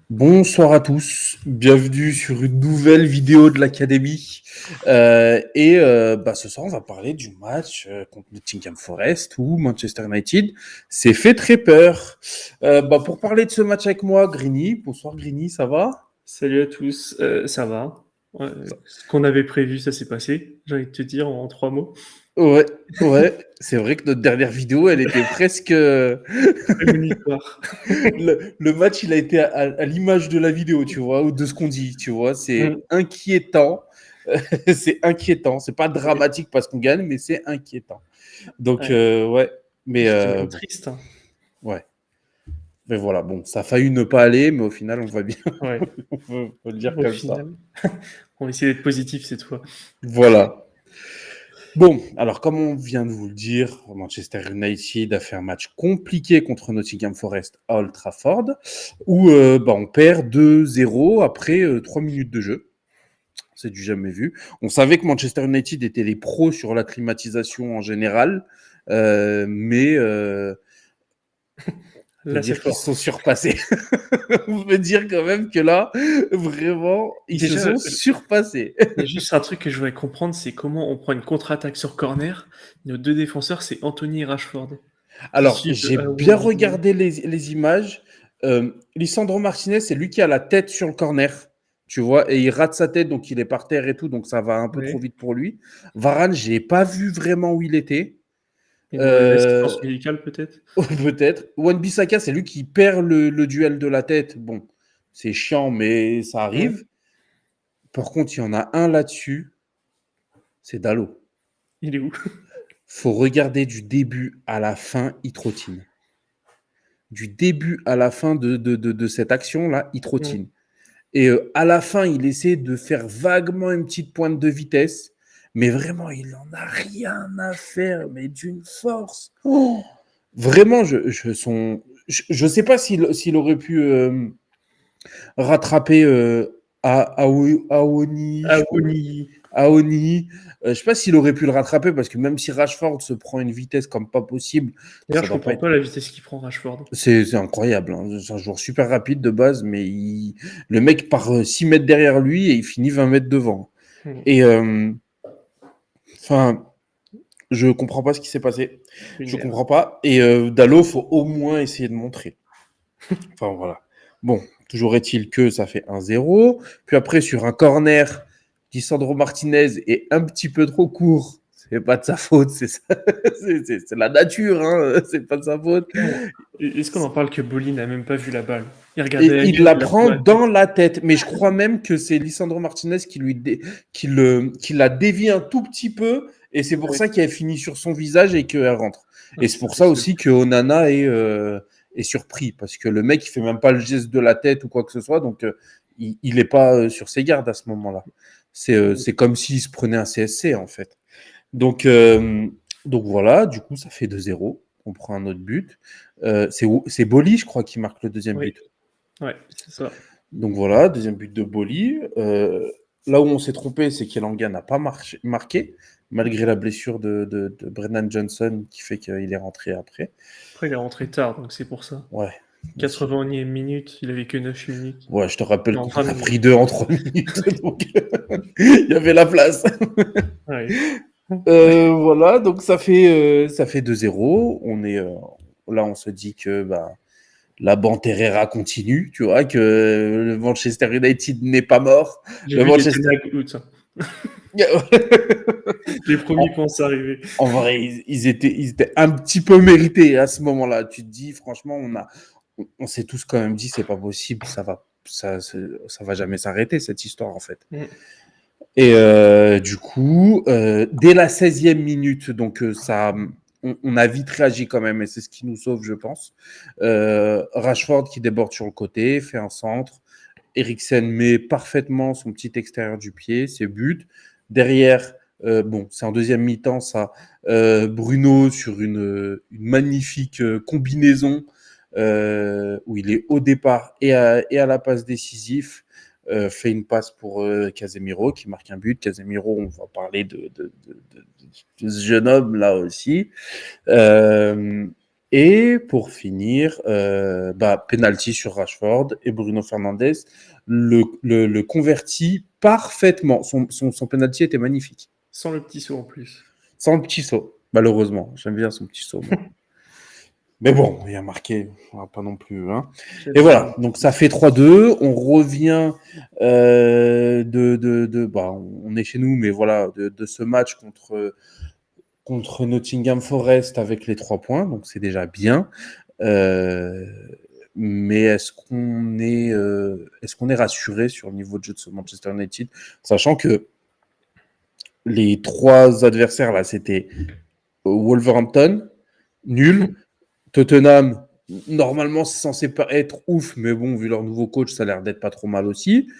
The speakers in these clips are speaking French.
Bonsoir à tous, bienvenue sur une nouvelle vidéo de l'Académie. Ce soir, on va parler du match contre Nottingham Forest où Manchester United s'est fait très peur. Pour parler de ce match avec moi, Grigny. Bonsoir Grigny, ça va? Salut à tous, ça va. Ouais, ce qu'on avait prévu, ça s'est passé, j'ai envie de te dire en 3 mots. Ouais, ouais, c'est vrai que notre dernière vidéo, elle était presque... Prémonitoire. Le match, il a été à l'image de la vidéo, tu vois, ou de ce qu'on dit, tu vois. C'est Mmh, inquiétant. C'est inquiétant. C'est pas et dramatique parce qu'on gagne, mais c'est inquiétant. Donc, ouais, ouais. Mais c'était même bon, triste, hein. ouais. Mais voilà, bon, ça a failli ne pas aller, mais au final, on va bien. Ouais, On peut le dire au comme ça. final. On va essayer d'être positif cette fois. Voilà. Bon, alors comme on vient de vous le dire, Manchester United a fait un match compliqué contre Nottingham Forest à Old Trafford, où on perd 2-0 après 3 minutes de jeu. C'est du jamais vu. On savait que Manchester United était les pros sur la climatisation en général, mais on peut Là, c'est dire qu'ils se fort. sont surpassés. On peut dire quand même que là, vraiment, ils se Déjà, sont surpassés. il y a juste un truc que je voudrais comprendre, c'est comment on prend une contre-attaque sur corner. Nos 2 défenseurs, c'est Anthony et Rashford, qui Alors, suivent j'ai bien Awoniyi. regardé les images. Lisandro Martinez, c'est lui qui a la tête sur le corner, tu vois, et il rate sa tête, donc il est par terre et tout, donc ça va un peu trop Ouais, vite pour lui. Varane, j'ai pas vu vraiment où il était. une mauvaise Euh, assistance médicale peut-être? Peut-être. Wan-Bissaka, c'est lui qui perd le duel de la tête. Bon, c'est chiant, mais ça Mmh. arrive. Par contre, il y en a un là-dessus, c'est Dallo. Il est où? Faut regarder du début à la fin, il trottine. Du début à la fin de cette action-là, il Mmh. trottine. Et à la fin, il essaie de faire vaguement une petite pointe de vitesse, mais vraiment, il n'en a rien à faire, mais d'une force. Oh, vraiment, je sais pas s'il aurait pu rattraper Aoni, je crois. Awoniyi. Aoni. Je sais pas s'il aurait pu le rattraper parce que même si Rashford se prend une vitesse comme pas possible, D'ailleurs, ça je doit pas comprends être. pas la vitesse qu'il prend Rashford. C'est incroyable. Hein. C'est un joueur super rapide de base, mais le mec part 6 mètres derrière lui et il finit 20 mètres devant. Mmh. Et enfin, je comprends pas ce qui s'est passé. Je Lunaire. comprends pas. Et Dallo, faut au moins essayer de montrer. Enfin voilà. Bon, toujours est-il que ça fait 1-0. Puis après, sur un corner, Lisandro Martinez est un petit peu trop court. C'est pas de sa faute, c'est la nature, hein. C'est pas de sa faute. Clairement. Est-ce qu'on en parle que Boli n'a même pas vu la balle? Il regardait Et il ailleurs, la il la prend prend dans la tête. dans la tête. Mais je crois même que c'est Lisandro Martinez qui la dévie un tout petit peu. Et c'est pour Ouais, ça qu'elle finit sur son visage et qu'elle rentre. ouais, Et c'est c'est pour ça possible. aussi que Onana est surpris. Parce que le mec, il fait même pas le geste de la tête ou quoi que ce soit. Donc, il est pas sur ses gardes à ce moment-là. C'est comme s'il se prenait un CSC, en fait. Donc, euh, donc voilà, du coup, ça fait 2-0. On prend un autre but. C'est Boli, je crois, qui marque le deuxième Oui, but. ouais, c'est ça. Donc voilà, deuxième but de Boli. Là où on s'est trompé, c'est qu'Elanga n'a pas marqué, malgré la blessure de Brennan Johnson qui fait qu'il est rentré après. Après, il est rentré tard, donc c'est pour ça. Ouais, aussi. 80e minute, il avait que 9 minutes. Ouais, je te rappelle Non, qu'on 20 en a pris minutes. deux en 3 minutes, donc il y avait la place. Ouais. Voilà, donc ça fait 2-0. Là, on se dit que la Banterera continue, tu vois, que le Manchester United n'est pas mort. J'ai Le vu des Manchester. Ten Hag out, hein. Les premiers en, pensent arriver. en vrai, ils étaient un petit peu mérités à ce moment-là. Tu te dis, franchement, on s'est tous quand même dit, c'est pas possible, ça va jamais s'arrêter cette histoire en fait. Mmh. Et du coup, dès la 16e minute, donc on a vite réagi quand même, et c'est ce qui nous sauve, je pense. Rashford qui déborde sur le côté, fait un centre. Eriksen met parfaitement son petit extérieur du pied, c'est but. Derrière, c'est en deuxième mi-temps, ça. Bruno sur une magnifique combinaison où il est au départ et à la passe décisive. Fait une passe pour Casemiro qui marque un but. Casemiro, on va parler de ce jeune homme là aussi. Euh, Et pour finir, penalty sur Rashford et Bruno Fernandes le convertit parfaitement. Son penalty était magnifique. Sans le petit saut en plus. Sans le petit saut, malheureusement. J'aime bien son petit saut. Mais bon, il a marqué, pas non plus. Hein. Et voilà, donc ça fait 3-2. On revient on est chez nous, mais voilà, de ce match contre Nottingham Forest avec les 3 points, donc c'est déjà bien. Mais est-ce qu'on est rassuré sur le niveau de jeu de ce Manchester United, sachant que les 3 adversaires là, c'était Wolverhampton, nul, Tottenham, normalement c'est censé pas être ouf, mais bon, vu leur nouveau coach, ça a l'air d'être pas trop mal aussi.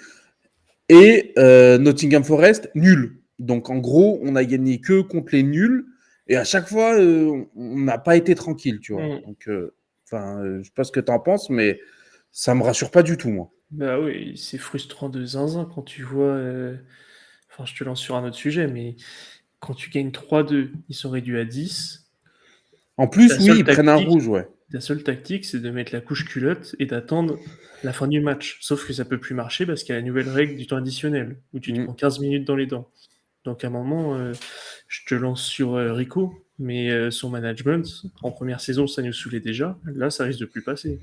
Et Nottingham Forest, nul. Donc en gros, on a gagné que contre les nuls. Et à chaque fois, on n'a pas été tranquille, tu vois. Donc, je sais pas ce que tu en penses, mais ça me rassure pas du tout, moi. Bah oui, c'est frustrant de zinzin quand tu vois. Enfin, je te lance sur un autre sujet, mais quand tu gagnes 3-2, ils sont réduits à 10. En plus, oui, ils prennent un rouge, ouais. Ta seule tactique, c'est de mettre la couche culotte et d'attendre la fin du match. Sauf que ça peut plus marcher parce qu'il y a la nouvelle règle du temps additionnel, où tu te prends 15 minutes dans les dents. Donc à un moment, je te lance sur Rico, mais son management, en première saison, ça nous saoulait déjà. Là, ça risque de plus passer.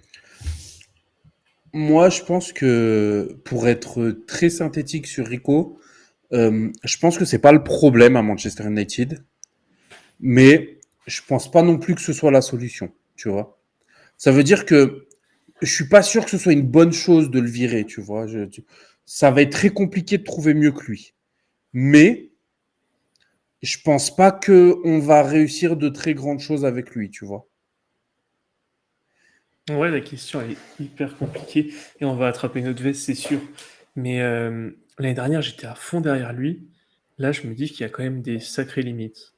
Moi, je pense que, pour être très synthétique sur Rico, je pense que c'est pas le problème à Manchester United, mais je pense pas non plus que ce soit la solution, tu vois. Ça veut dire que je suis pas sûr que ce soit une bonne chose de le virer, tu vois. Ça va être très compliqué de trouver mieux que lui. Mais je pense pas qu'on va réussir de très grandes choses avec lui, tu vois. Ouais, la question est hyper compliquée et on va attraper notre veste, c'est sûr. Mais l'année dernière, j'étais à fond derrière lui. Là, je me dis qu'il y a quand même des sacrées limites.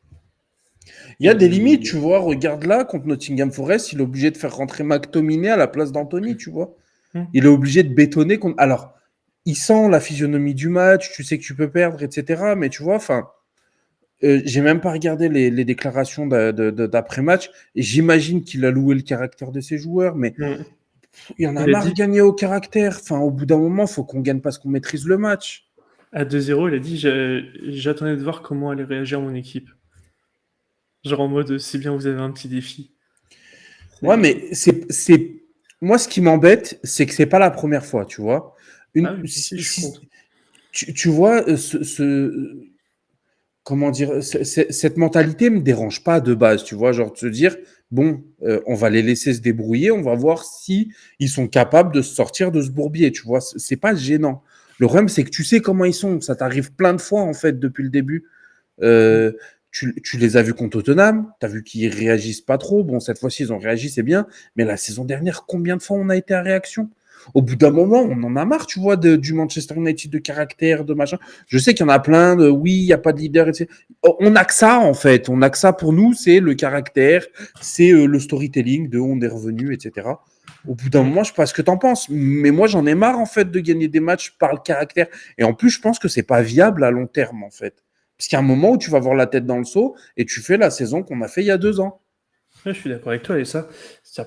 Il y a des limites, tu vois. Regarde là, contre Nottingham Forest, il est obligé de faire rentrer McTominay à la place d'Anthony, tu vois. Il est obligé de bétonner contre. Alors, il sent la physionomie du match, tu sais que tu peux perdre, etc. Mais tu vois, j'ai même pas regardé les déclarations d'après-match et j'imagine qu'il a loué le caractère de ses joueurs, mais il y en a marre de gagner au caractère. Enfin, au bout d'un moment, il faut qu'on gagne parce qu'on maîtrise le match. À 2-0, il a dit j'attendais de voir comment allait réagir mon équipe. Genre en mode c'est bien, vous avez un petit défi. Ouais, mais c'est moi ce qui m'embête, c'est que c'est pas la première fois, tu vois. Tu vois, comment dire, cette mentalité me dérange pas de base, tu vois, genre de se dire bon, on va les laisser se débrouiller, on va voir si ils sont capables de sortir de ce bourbier, tu vois, c'est pas gênant. Le problème, c'est que tu sais comment ils sont, ça t'arrive plein de fois en fait depuis le début. Tu les as vus contre Tottenham, tu as vu qu'ils réagissent pas trop. Bon, cette fois-ci, ils ont réagi, c'est bien. Mais la saison dernière, combien de fois on a été à réaction? Au bout d'un moment, on en a marre, tu vois, du Manchester United de caractère, de machin. Je sais qu'il y en a plein de oui, il n'y a pas de leader, etc. On n'a que ça, en fait. On n'a que ça pour nous, c'est le caractère, c'est le storytelling de on est revenu, etc. Au bout d'un moment, je sais pas ce que tu en penses, mais moi, j'en ai marre, en fait, de gagner des matchs par le caractère. Et en plus, je pense que c'est pas viable à long terme, en fait. Parce qu'il y a un moment où tu vas avoir la tête dans le seau et tu fais la saison qu'on a fait il y a 2 ans. Ouais, je suis d'accord avec toi et ça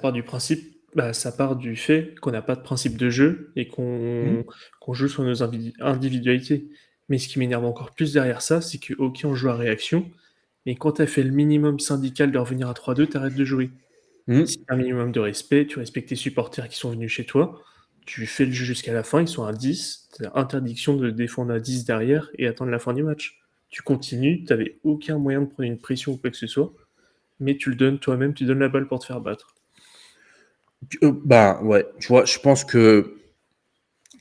part du principe, ça part du fait qu'on n'a pas de principe de jeu et qu'on joue sur nos individualités. Mais ce qui m'énerve encore plus derrière ça, c'est que ok, on joue à réaction, mais quand tu as fait le minimum syndical de revenir à 3-2, t'arrêtes de jouer. Si tu as un minimum de respect, tu respectes tes supporters qui sont venus chez toi, tu fais le jeu jusqu'à la fin, ils sont à 10, tu as interdiction de défendre à 10 derrière et attendre la fin du match. Tu continues, tu n'avais aucun moyen de prendre une pression ou quoi que ce soit, mais tu le donnes toi-même, tu donnes la balle pour te faire battre. Ouais, tu vois, je pense que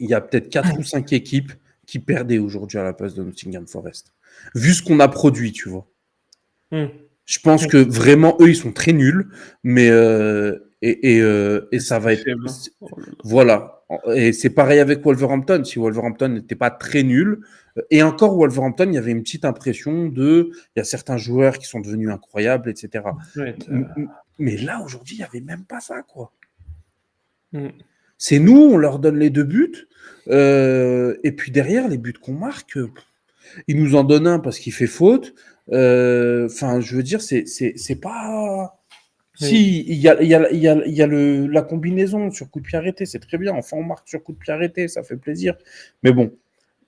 il y a peut-être 4 ou 5 équipes qui perdaient aujourd'hui à la place de Nottingham Forest. Vu ce qu'on a produit, tu vois. Je pense que vraiment, eux, ils sont très nuls, mais et ça va être faible. voilà. Et c'est pareil avec Wolverhampton. Si Wolverhampton n'était pas très nul, et encore Wolverhampton, il y avait une petite impression il y a certains joueurs qui sont devenus incroyables, etc. Ouais, Mais là, aujourd'hui, il n'y avait même pas ça, quoi. C'est nous, on leur donne les 2 buts, et puis derrière, les buts qu'on marque, ils nous en donnent un parce qu'il fait faute. Je veux dire, c'est pas. Oui. Si, il y a la combinaison sur coup de pied arrêté, c'est très bien. Enfin, on marque sur coup de pied arrêté, ça fait plaisir. Mais bon,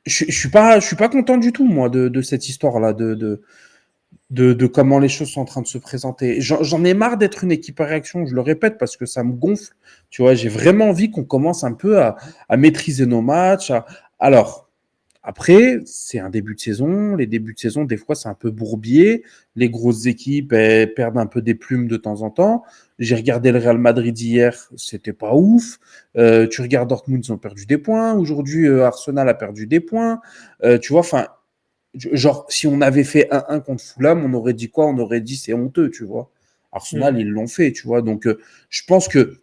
je suis pas content du tout, moi, de cette histoire-là, de comment les choses sont en train de se présenter. J'en ai marre d'être une équipe à réaction, je le répète, parce que ça me gonfle. Tu vois, j'ai vraiment envie qu'on commence un peu à maîtriser nos matchs. Alors, après, c'est un début de saison. Les débuts de saison, des fois, c'est un peu bourbier. Les grosses équipes, elles perdent un peu des plumes de temps en temps. J'ai regardé le Real Madrid hier, c'était pas ouf. Tu regardes Dortmund, ils ont perdu des points. Aujourd'hui, Arsenal a perdu des points. Tu vois, enfin, genre, si on avait fait 1-1 contre Fulham, on aurait dit quoi? On aurait dit c'est honteux, tu vois. Arsenal, Mm. ils l'ont fait, tu vois. Donc, je pense que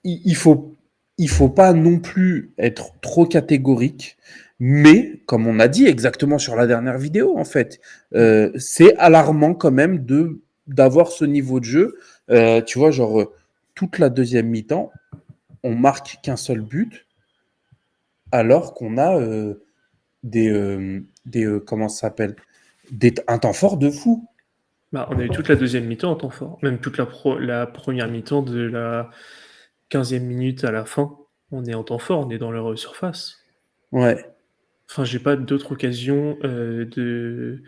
il faut pas non plus être trop catégorique, mais comme on a dit exactement sur la dernière vidéo, en fait, Mm. c'est alarmant quand même d'avoir ce niveau de jeu. Tu vois, genre, toute la deuxième mi-temps, on marque qu'un seul but, alors qu'on a comment ça s'appelle, un temps fort de fou. Bah, on a eu toute la deuxième mi-temps en temps fort, même toute la première mi-temps de la 15e minute à la fin. On est en temps fort, on est dans leur surface. Ouais. Enfin, j'ai pas d'autres occasions de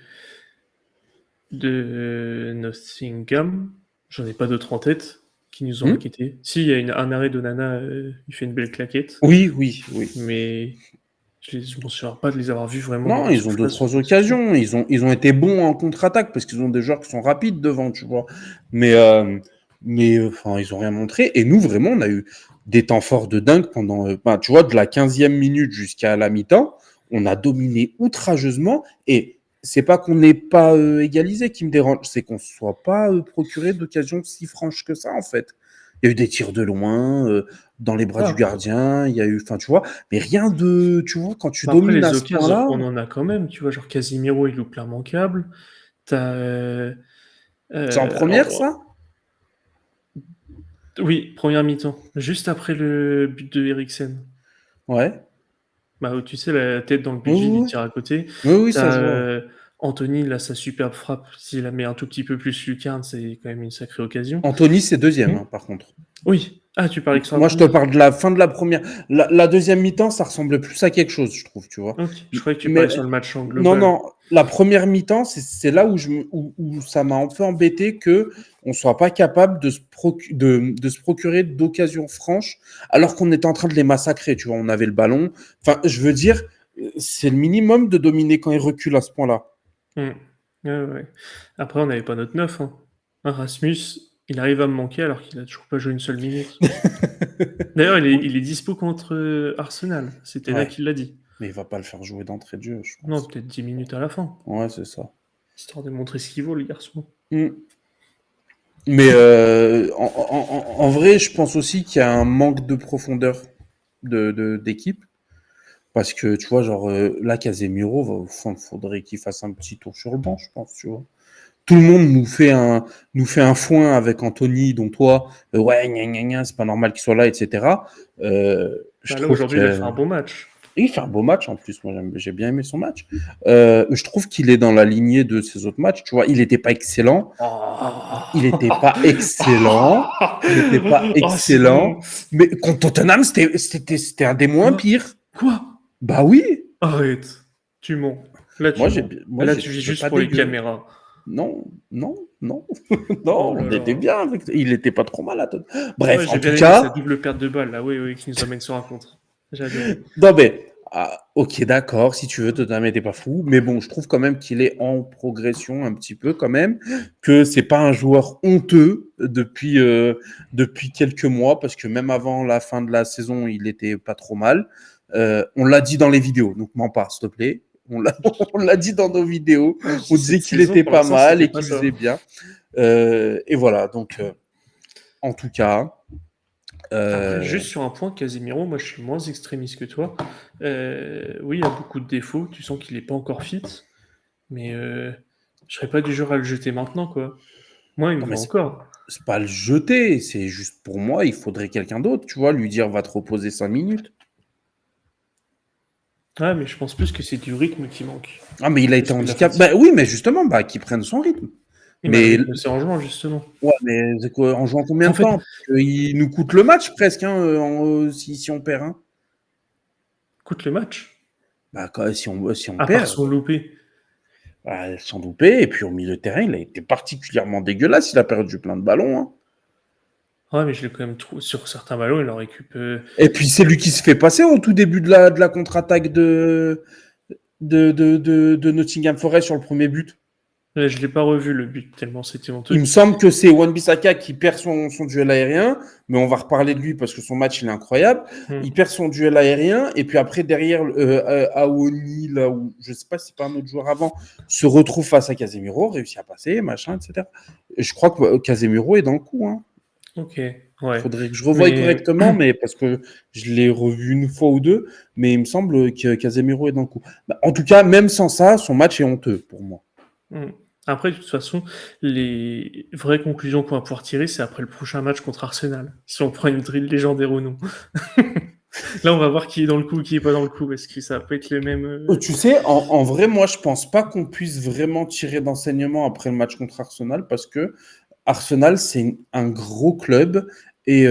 Nottingham. J'en ai pas d'autres en tête qui nous ont Hmm. inquiétés. Si, il y a un arrêt de Nana, il fait une belle claquette, Oui, oui, oui. mais je m'en souviens pas de les avoir vus vraiment dans Non, leur ils ont deux, surface. trois occasions. Ils ont été bons en contre-attaque parce qu'ils ont des joueurs qui sont rapides devant, tu vois. Mais enfin, ils ont rien montré. Et nous, vraiment, on a eu des temps forts de dingue pendant, tu vois, de la 15e minute jusqu'à la mi-temps. On a dominé outrageusement. Et c'est pas qu'on n'ait pas égalisé qui me dérange, c'est qu'on ne soit pas procuré d'occasions si franches que ça, en fait. Il y a eu des tirs de loin, dans les bras du Ah, gardien. Il y a eu, enfin, tu vois, mais rien de, tu vois, quand tu bah après domines à les ce occasions, point-là. on en a quand même, tu vois? Genre Casemiro, il loupe l'immanquable. Tu as, C'est en première, ça? oui, première mi-temps, juste après le but de Eriksen. Ouais. Bah, où tu sais, la tête dans le but Oui, vide, il oui, tire à côté. oui. Oui, oui, Tu ça se as, voit. Anthony, là, sa superbe frappe, s'il la met un tout petit peu plus lucarne, c'est quand même une sacrée occasion. Anthony, c'est deuxième, Mmh. hein, par contre. Oui. Ah, tu parlais que sur la Moi, je te première. parle de la fin de la première. La deuxième mi-temps, ça ressemblait plus à quelque chose, je trouve, tu vois. OK, je croyais que tu Mais parlais sur le match en non, global. non, la première mi-temps, c'est là où ça m'a un peu embêté que on soit pas capable de se procurer d'occasions franches alors qu'on était en train de les massacrer, tu vois. On avait le ballon. Enfin, je veux dire, c'est le minimum de dominer quand ils reculent à ce point-là. Mmh. Ouais, ouais. Après, on n'avait pas notre neuf, hein. Rasmus, il arrive à me manquer alors qu'il a toujours pas joué une seule minute. D'ailleurs, Oui. il est dispo contre, Arsenal. C'était là Ouais. qu'il l'a dit. Mais il va pas le faire jouer d'entrée de jeu, je Non, pense. peut-être 10 minutes à la fin, Ouais, c'est ça. histoire de montrer ce qu'il vaut, le garçon. Mm. Mais en vrai, je pense aussi qu'il y a un manque de profondeur d'équipe. Parce que, tu vois, genre, là, Casemiro, faudrait qu'il fasse un petit tour sur le banc, je pense, tu vois. Tout le monde nous fait un foin avec Anthony, dont toi, ouais, gna, gna, gna, c'est pas normal qu'il soit là, etc. Je Bah, là, trouve aujourd'hui, il a fait que un bon match. il fait un beau match en plus. Moi, j'ai bien aimé son match. Je trouve qu'il est dans la lignée de ses autres matchs. Tu vois, il n'était pas excellent. Il n'était pas excellent. Il n'était pas Oh, c'est excellent. bon. Mais contre Tottenham, c'était un des moins Quoi? pires. Quoi? Bah oui. Arrête. Tu mens. Là, tu mens. Moi, Là, j'ai tu vis trouvé juste pas pour les dégueu. caméras. Non, non, non, Oh non. là On était là. bien avec. Il n'était pas trop mal à Tottenham. Ouais, Bref, en j'ai tout bien aimé sa cas, double perte de balle, là. Oui, oui, qui nous amène sur un contre. J'ai adoré. non, mais, ok, d'accord, si tu veux, Tottenham n'était pas fou, mais bon, je trouve quand même qu'il est en progression un petit peu quand même, que c'est pas un joueur honteux depuis quelques mois, parce que même avant la fin de la saison, il était pas trop mal. On l'a dit dans les vidéos, donc mens pas, s'il te plaît. On l'a dit dans nos vidéos, Ah, je on dis disait cette qu'il saison, était pour pas l'instant, mal c'était et pas qu'il ça. faisait bien. Et voilà, donc en tout cas, Après, euh, juste sur un point, Casemiro, moi je suis moins extrémiste que toi. Oui, il a beaucoup de défauts, tu sens qu'il est pas encore fit, mais je serais pas du genre à le jeter maintenant, quoi. Moi, il me non mais faut encore. c'est pas le jeter, c'est juste pour moi, il faudrait quelqu'un d'autre, tu vois, lui dire va te reposer 5 minutes. Ah, mais je pense plus que c'est du rythme qui manque, Ah, mais il a été plus que de la handicapé. fatigue. Bah oui, mais justement, bah, qu'il prenne son rythme. Mais C'est en jouant, justement. ouais, mais c'est quoi, en jouant combien En de fait, temps? Il nous coûte le match presque, hein, si on perd. Hein. coûte le match, Bah, si on à part perd, son loupé. sans doupé. Et puis au milieu de terrain, il a été particulièrement dégueulasse. Il a perdu plein de ballons. Hein. Ouais, mais je l'ai quand même trouvé sur certains ballons, il en récup. Et puis c'est lui qui se fait passer au tout début de la contre-attaque de Nottingham Forest sur le premier but. Là, je l'ai pas revu le but, tellement c'était Il honteux. me semble que c'est Wan-Bissaka qui perd son duel aérien, mais on va reparler de lui parce que son match il est incroyable. Hmm. Il perd son duel aérien et puis après derrière Aoni, là où je sais pas si c'est pas un autre joueur avant, se retrouve face à Casemiro, réussit à passer, machin, etc. Et je crois que Casemiro est dans le coup. Hein. Ok, Il ouais. faudrait que je revoie Mais correctement, mais parce que je l'ai revu une fois ou deux, mais il me semble que Casemiro est dans le coup. Bah, en tout cas, même sans ça, son match est honteux pour moi. hmm. Après, de toute façon, les vraies conclusions qu'on va pouvoir tirer, c'est après le prochain match contre Arsenal. Si on prend une drill légendaire ou non. Là, on va voir qui est dans le coup, qui est pas dans le coup, parce que ça va pas être les mêmes. Tu sais, en vrai, moi, je pense pas qu'on puisse vraiment tirer d'enseignement après le match contre Arsenal parce que Arsenal, c'est un gros club et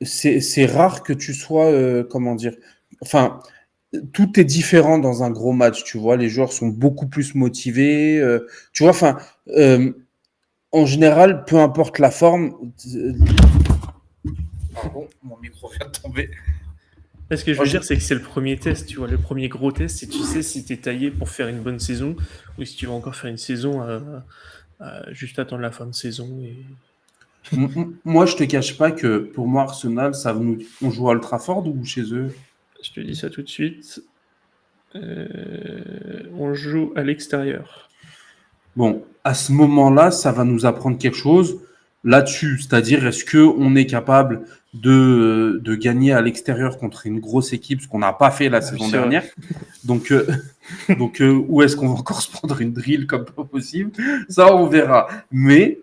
c'est rare que tu sois, comment dire, enfin, tout est différent dans un gros match, tu vois, les joueurs sont beaucoup plus motivés, tu vois, enfin, en général, peu importe la forme. Pardon, mon micro vient de tomber. Ce que je Moi, veux je- dire, c'est que c'est le premier test, tu vois, le premier gros test, si tu sais si t'es taillé pour faire une bonne saison ou si tu vas encore faire une saison juste attendre la fin de saison. Moi, je te cache pas que pour moi, Arsenal, on joue à Old Trafford ou chez eux? Je te dis ça tout de suite. On joue à l'extérieur. Bon, à ce moment-là, ça va nous apprendre quelque chose là-dessus. C'est-à-dire, est-ce qu'on est capable de gagner à l'extérieur contre une grosse équipe, ce qu'on n'a pas fait la Ah oui, saison c'est vrai. dernière. Donc, où est-ce qu'on va encore se prendre une drill comme pas possible? Ça, on verra. Mais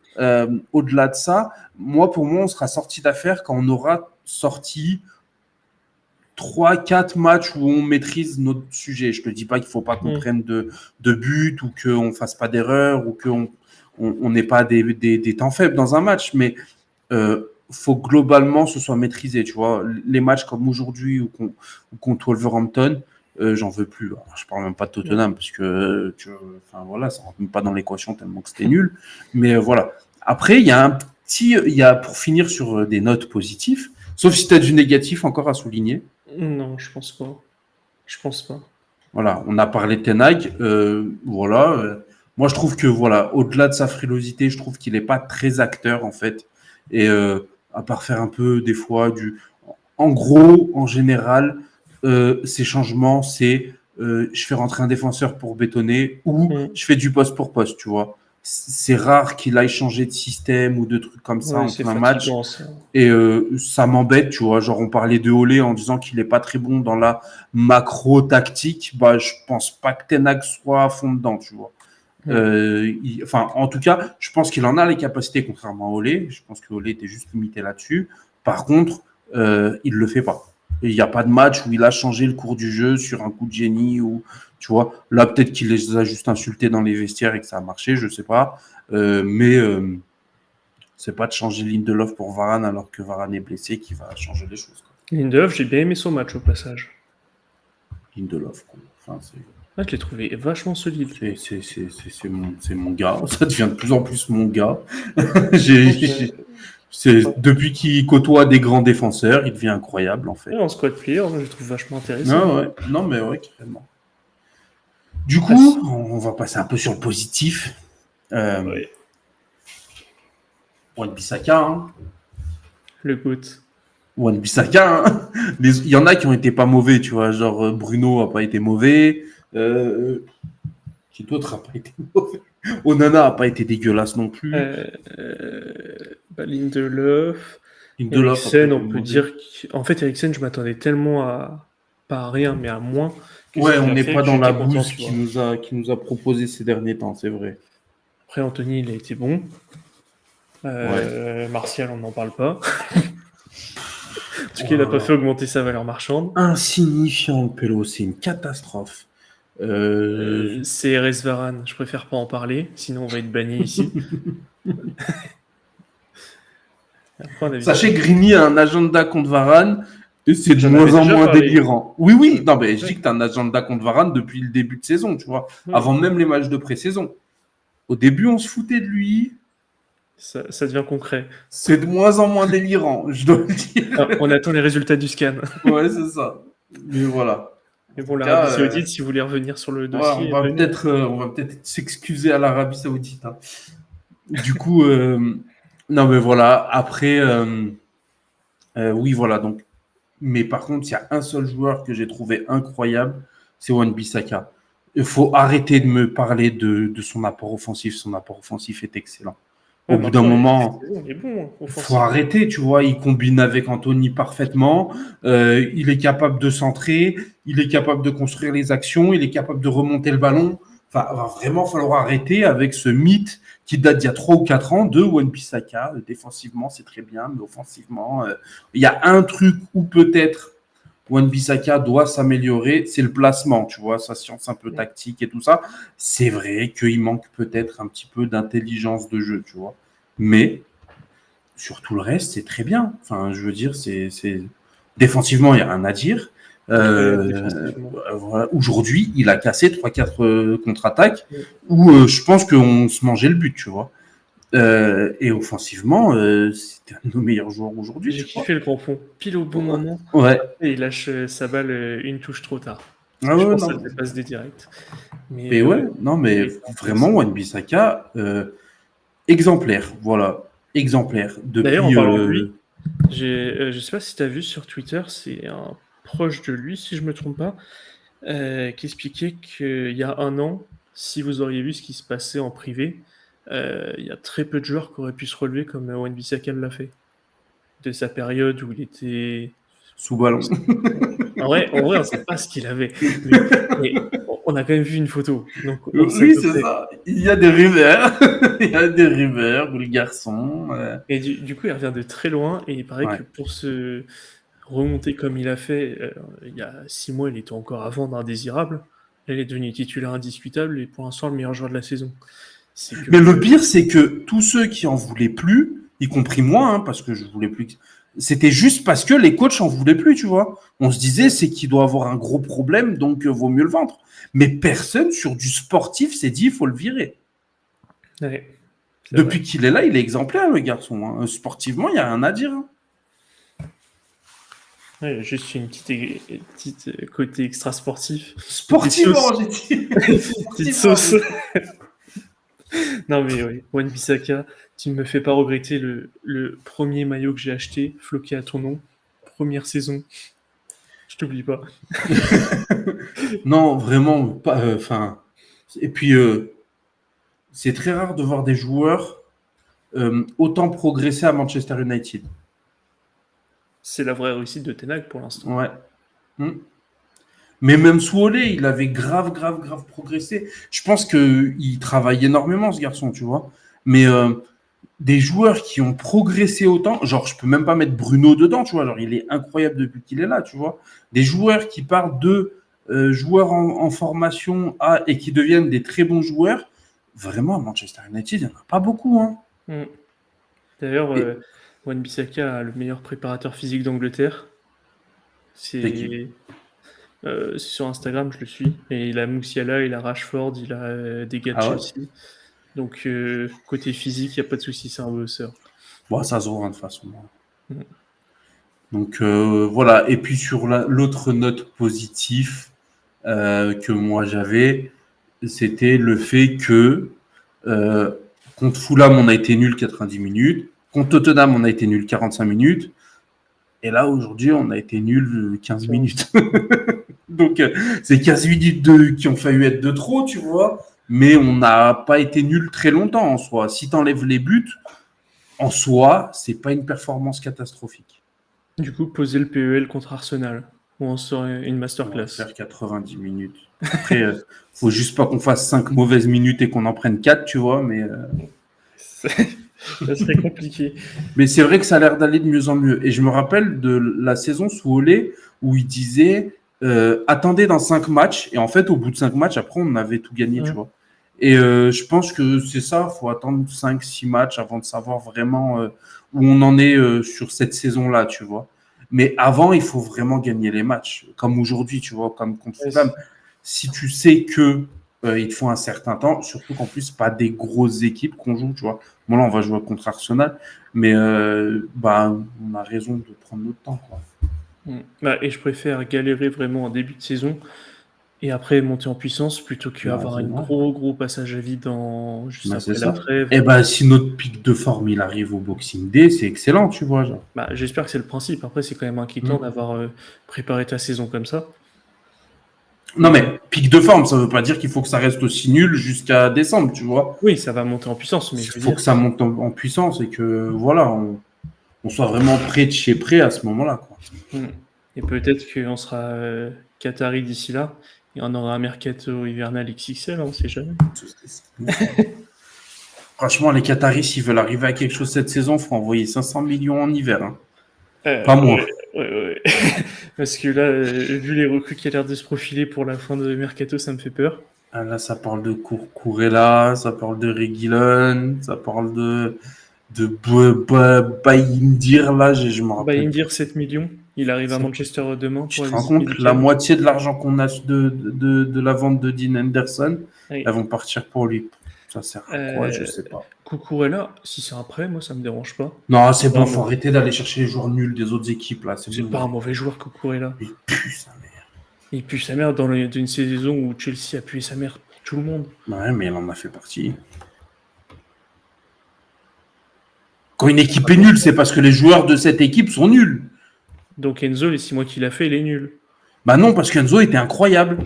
au-delà de ça, pour moi, on sera sorti d'affaire quand on aura sorti 3, 4 matchs où on maîtrise notre sujet. Je te dis pas qu'il faut pas qu'on Mm. prenne de but ou qu'on fasse pas d'erreur ou qu'on on n'ait pas des temps faibles dans un match, mais faut globalement ce soit maîtrisé. Tu vois, les matchs comme aujourd'hui ou contre Wolverhampton, j'en veux plus. Alors, je parle même pas de Tottenham parce que enfin voilà, ça rentre même pas dans l'équation tellement que c'était nul. Mais voilà. Après, il y a pour finir sur des notes positives, sauf si tu as du négatif encore à souligner. Non, je pense pas. Je pense pas. Voilà, on a parlé de Ten Hag. Voilà. Moi, je trouve que voilà, au-delà de sa frilosité, je trouve qu'il n'est pas très acteur en fait. Et à part faire un peu des fois du. En gros, en général, ces changements, c'est je fais rentrer un défenseur pour bétonner ou Mm. je fais du poste pour poste, tu vois. C'est rare qu'il aille changer de système ou de trucs comme ça Ouais, en c'est plein match. fatigant ça. Et ça m'embête, tu vois. Genre, on parlait de Olé en disant qu'il n'est pas très bon dans la macro-tactique. Bah, je pense pas que Ten Hag soit à fond dedans, tu vois. Mm. Enfin, en tout cas, je pense qu'il en a les capacités, contrairement à Olé. Je pense que Olé était juste limité là-dessus. Par contre, il le fait pas. Il n'y a pas de match où il a changé le cours du jeu sur un coup de génie ou, tu vois. Là, peut-être qu'il les a juste insultés dans les vestiaires et que ça a marché, je sais pas. Mais c'est pas de changer Lindelof pour Varane alors que Varane est blessé qui va changer les choses. Quoi. Lindelof, j'ai bien aimé son match au passage. Lindelof, quoi. Enfin, Ah, je l'ai trouvé vachement solide. c'est mon gars. Ça devient de plus en plus mon gars. Depuis qu'il côtoie des grands défenseurs, il devient incroyable en fait. Ouais, en squad player, moi, je le trouve vachement intéressant. Non, ouais. Non mais ouais, carrément. Du Ah, coup, on va passer un peu sur le positif. ouais. Wan-Bissaka, hein. Le GOAT. Wan-Bissaka, hein. Il y en a qui ont été pas mauvais, tu vois. Genre Bruno a pas été mauvais. Qui d'autre a pas été mauvais. Onana a pas été dégueulasse non plus. Lindelof. Lindelof a pas Eriksen, été on peut mauvais. dire qu'en fait, Eriksen, je m'attendais tellement à pas à rien, mais à moins que ce Ouais, qu'il on a n'est fait pas que dans la j'étais content, bouse tu vois. qui nous a proposé ces derniers temps, c'est vrai. Après, Anthony, il a été bon. Ouais. Martial, on n'en parle pas. En tout cas, Oh il n'a là pas là. fait augmenter sa valeur marchande. Insignifiant, le pélo, c'est une catastrophe. C'est Erez Varane, je préfère pas en parler, sinon on va être banni ici. Après, on a vu Sachez que Grigny a un agenda contre Varane et c'est de J'en moins avais en déjà moins parlé. délirant. Oui, oui, non, mais je Ouais. dis que tu as un agenda contre Varane depuis le début de saison, tu vois, Oui. avant même les matchs de pré-saison. Au début, on se foutait de lui. Ça devient concret. C'est de moins en moins délirant, je dois le dire. Ah, on attend les résultats du scan. Ouais, c'est ça. Mais voilà. En Mais tout bon, l'Arabie cas, Saoudite, si vous voulez revenir sur le ouais, dossier, venez. on va peut-être s'excuser à l'Arabie Saoudite, hein. Du coup, non, mais voilà. Après, oui, voilà. Donc, mais par contre, il y a un seul joueur que j'ai trouvé incroyable, c'est Wan-Bissaka. Il faut arrêter de me parler de son apport offensif. Son apport offensif est excellent. Au Ouais, bout d'un maintenant, moment, il est bon, hein, faut offensivement. arrêter, tu vois. Il combine avec Anthony parfaitement. Il est capable de centrer. Il est capable de construire les actions. Il est capable de remonter le ballon. Enfin, va vraiment falloir arrêter avec ce mythe qui date d'il y a 3 ou 4 ans de Wan-Bissaka. Défensivement, c'est très bien, mais offensivement, il y a un truc où peut-être Wan-Bissaka doit s'améliorer, c'est le placement, tu vois, sa science un peu tactique et tout ça. C'est vrai qu'il manque peut-être un petit peu d'intelligence de jeu, tu vois. Mais sur tout le reste, c'est très bien. Enfin, je veux dire, défensivement, il n'y a rien à dire. Incroyable défensivement. Voilà. Aujourd'hui, il a cassé 3-4 contre-attaques Ouais. où je pense qu'on se mangeait le but, tu vois. Et offensivement, c'était un de nos meilleurs joueurs aujourd'hui, J'ai je crois. kiffé le grand pont, pile au bon moment. Ouais. Et il lâche sa balle une touche trop tard. Parce Ah que je ouais, pense que non. ça dépasse des directs. Mais Mais ouais, non, il mais est en vraiment, place. Wan-Bissaka, exemplaire, voilà, exemplaire. D'ailleurs, en Depuis, parlant de lui, je sais pas si tu as vu sur Twitter, c'est un proche de lui, si je me trompe pas, qui expliquait qu'il y a un an, si vous auriez vu ce qui se passait en privé, il y a très peu de joueurs qui auraient pu se relever comme Wan-Bissaka l'a fait. De sa période où il était... sous ballon. En vrai, on sait pas ce qu'il avait, mais on a quand même vu une photo, donc on sait à Oui, peu c'est près. ça. Il y a des rumeurs. Il y a des rumeurs où le garçon. Et du coup, il revient de très loin, et il paraît Ouais. que pour se remonter comme il a fait, il y a 6 mois, il était encore à vendre indésirable. Là, il est devenu titulaire indiscutable, et pour l'instant, le meilleur joueur de la saison. C'est Mais le que... pire, c'est que tous ceux qui en voulaient plus, y compris moi, hein, parce que je voulais plus. C'était juste parce que les coachs en voulaient plus, tu vois. On se disait, c'est qu'il doit avoir un gros problème, donc vaut mieux le vendre. Mais personne sur du sportif s'est dit, il faut le virer. Ouais, c'est vrai. Depuis qu'il est là, il est exemplaire, le garçon, hein. Sportivement, il n'y a rien à dire, hein. Ouais, juste une petite côté extra sportif. Sportivement, j'ai dit. Petite Sportivement, sauce. j'ai dit. Non mais oui, Wan-Bissaka, tu ne me fais pas regretter le premier maillot que j'ai acheté, floqué à ton nom, première saison. Je t'oublie pas. Non, vraiment, pas. Enfin. Et puis, c'est très rare de voir des joueurs autant progresser à Manchester United. C'est la vraie réussite de Ten Hag pour l'instant. Ouais. Hmm. Mais même sous Olé, il avait grave, grave, grave progressé. Je pense qu'il travaille énormément, ce garçon, tu vois. Mais des joueurs qui ont progressé autant, genre, je peux même pas mettre Bruno dedans, tu vois. Genre, il est incroyable depuis qu'il est là, tu vois. Des joueurs qui partent de joueurs en formation A et qui deviennent des très bons joueurs, vraiment, à Manchester United, il n'y en a pas beaucoup, hein. Mm. D'ailleurs, Et Wan-Bissaka a le meilleur préparateur physique d'Angleterre. c'est qui? C'est sur Instagram, je le suis. Et il a Musiala, il a Rashford, il a des gars de Ah ouais? Chelsea. Donc, côté physique, il n'y a pas de souci, c'est un bosseur. Bon, ça se voit, de toute façon. Mm. Donc voilà. Et puis sur l'autre note positive que moi j'avais, c'était le fait que euh, contre Fulham on a été nul 90 minutes, contre Tottenham on a été nul 45 minutes, et là aujourd'hui on a été nul 15 minutes. Donc c'est 15 minutes qui ont failli être de trop, tu vois, mais on n'a pas été nul très longtemps en soi. Si tu enlèves les buts, en soi, c'est pas une performance catastrophique. Du coup, poser le PEL contre Arsenal, où on serait une On va masterclass. faire 90 minutes. Après, faut juste pas qu'on fasse 5 mauvaises minutes et qu'on en prenne 4, tu vois. Ça serait compliqué. Mais c'est vrai que ça a l'air d'aller de mieux en mieux. Et je me rappelle de la saison sous Olé où il disait attendez dans 5 matchs. Et en fait, au bout de 5 matchs, après, on avait tout gagné, tu Mmh. vois. Et je pense que c'est ça, il faut attendre 5-6 matchs avant de savoir vraiment où on en est sur cette saison-là, tu vois. Mais avant, il faut vraiment gagner les matchs, comme aujourd'hui, tu vois, comme contre Ouais, Fulham. Si tu sais que il te faut un certain temps, surtout qu'en plus, pas des grosses équipes qu'on joue, tu vois. Bon, là, on va jouer contre Arsenal, mais bah, on a raison de prendre notre temps, quoi. Bah, et je préfère galérer vraiment en début de saison et après monter en puissance plutôt Bah, qu'avoir c'est un vrai. gros passage à vide juste Bah, c'est après la ça. trêve. Et ben, si notre pic de forme il arrive au Boxing Day, c'est excellent, tu vois. Genre. Bah, j'espère que c'est le principe. Après, c'est quand même inquiétant Mm. d'avoir préparé ta saison comme ça. Non, Mais mais pic de forme, ça veut pas dire qu'il faut que ça reste aussi nul jusqu'à décembre, tu vois. oui, ça va monter en puissance, mais Il je veux faut dire, que ça monte en puissance et que, voilà, on soit vraiment prêt de chez prêt à ce moment-là, quoi. mmh. Et peut-être qu'on sera Qatari d'ici là et on aura un mercato hivernal XXL, on sait jamais. Franchement, les Qataris, s'ils veulent arriver à quelque chose cette saison, il faut envoyer 500 millions en hiver. Hein. Pas moins. Ouais, ouais. Parce que là, vu les recrues qui a l'air de se profiler pour la fin de mercato, ça me fait peur. Ah, là, ça parle de Kurela, ça parle de Reguilon, ça parle de Bayindir, là, je me Bah, rappelle plus. Indir 7 millions, il arrive à Manchester demain Tu pour la te rends visite compte, la médicale. moitié de l'argent qu'on a de la vente de Dean Henderson, elles Oui. vont partir pour lui. Ça sert à quoi? Je sais pas. Cucurella, si c'est un prêt, moi ça me dérange pas. Non, C'est c'est pas bon, un faut mau arrêter d'aller chercher les joueurs nuls des autres équipes, là. C'est c'est bon. pas un mauvais joueur Cucurella. Il pue sa mère. Il pue sa mère dans une saison où Chelsea a pué sa mère pour tout le monde. Ouais, mais il en a fait partie. Quand une équipe est nulle, c'est parce que les joueurs de cette équipe sont nuls. Donc Enzo, les 6 mois qu'il a fait, il est nul. Bah non, parce qu'Enzo était incroyable. Mais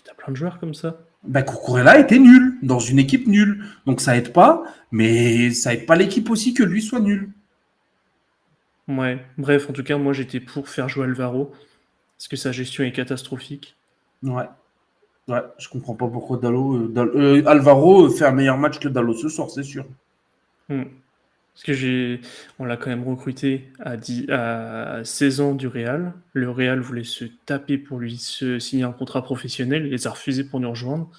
tu plein de joueurs comme ça. Bah Cucurella était nul, dans une équipe nulle. Donc ça aide pas, mais ça aide pas l'équipe aussi que lui soit nul. Ouais, bref, en tout cas, moi j'étais pour faire jouer Alvaro, parce que sa gestion est catastrophique. Ouais. Ouais, je comprends pas pourquoi Alvaro fait un meilleur match que Dallo ce soir, c'est sûr. Hmm. Parce que on l'a quand même recruté à 16 ans du Real. Le Real voulait se taper pour lui signer un contrat professionnel, il les a refusés pour nous rejoindre.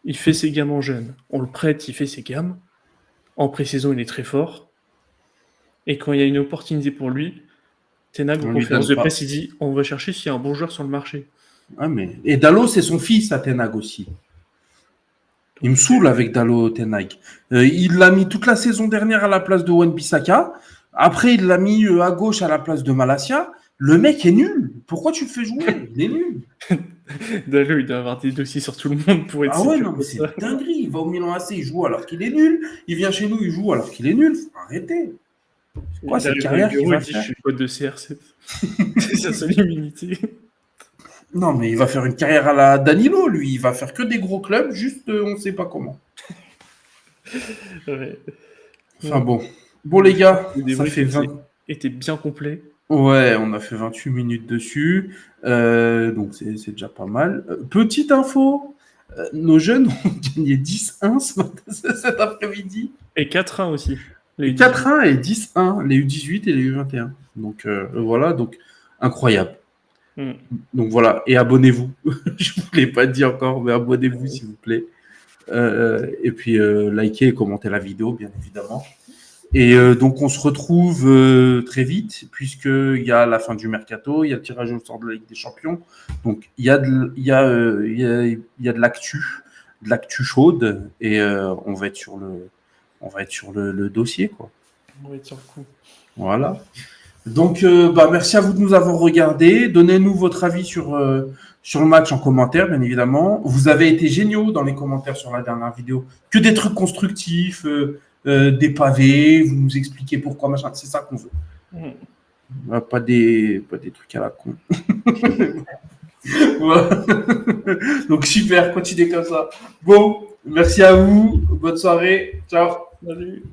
Il fait ses gammes en jeune. On le prête, il fait ses gammes. En pré-saison, il est très fort. Et quand il y a une opportunité pour lui, Ten Hag, en On lui conférence donne de pas. presse, il dit on va chercher s'il y a un bon joueur sur le marché. Ouais, mais... Et Dallo, c'est son fils à Ten Hag aussi. Il me saoule avec Dallo Ten Hag. Il l'a mis toute la saison dernière à la place de Wan-Bissaka. Après, il l'a mis à gauche à la place de Malacia. Le mec est nul. Pourquoi tu le fais jouer? Il est nul. Dallo, il doit avoir des dossiers sur tout le monde pour être Ah si ouais, pur non, mais que ça. c'est dinguerie. Il va au Milan AC, il joue alors qu'il est nul. Il vient chez nous, il joue alors qu'il est nul. Faut arrêter. C'est quoi Il cette arrive dans le carrière qu'il bureau, il va dit je faire? suis pote de CR7. C'est sa seule immunité. Non, mais il va faire une carrière à la Danilo, lui. Il va faire que des gros clubs, juste on ne sait pas comment. Ouais. Enfin bon. Bon, les gars, Le ça débrief fait 20. était bien complet. Ouais, on a fait 28 minutes dessus. Donc c'est déjà pas mal. Petite info. Nos jeunes ont gagné 10-1 cet après-midi. Et 4-1 aussi. Les Et U18. 4-1 et 10-1, les U18 et les U21. Donc voilà, donc incroyable. Mm. Donc voilà, et abonnez-vous. Je ne vous l'ai pas dit encore, mais abonnez-vous s'il vous plaît. Et puis likez et commentez la vidéo, bien évidemment. Et donc on se retrouve très vite, puisqu'il y a la fin du mercato, il y a le tirage au sort de la Ligue des Champions. Donc il y a de l'actu chaude, et on va être sur le dossier, quoi. On va être sur le coup. Voilà. Donc, merci à vous de nous avoir regardés. Donnez-nous votre avis sur le match en commentaire, bien évidemment. Vous avez été géniaux dans les commentaires sur la dernière vidéo. Que des trucs constructifs, des pavés, vous nous expliquez pourquoi, machin. C'est ça qu'on veut. Pas des trucs à la con. Donc, super, continuez comme ça. Bon, merci à vous. Bonne soirée. Ciao. Salut.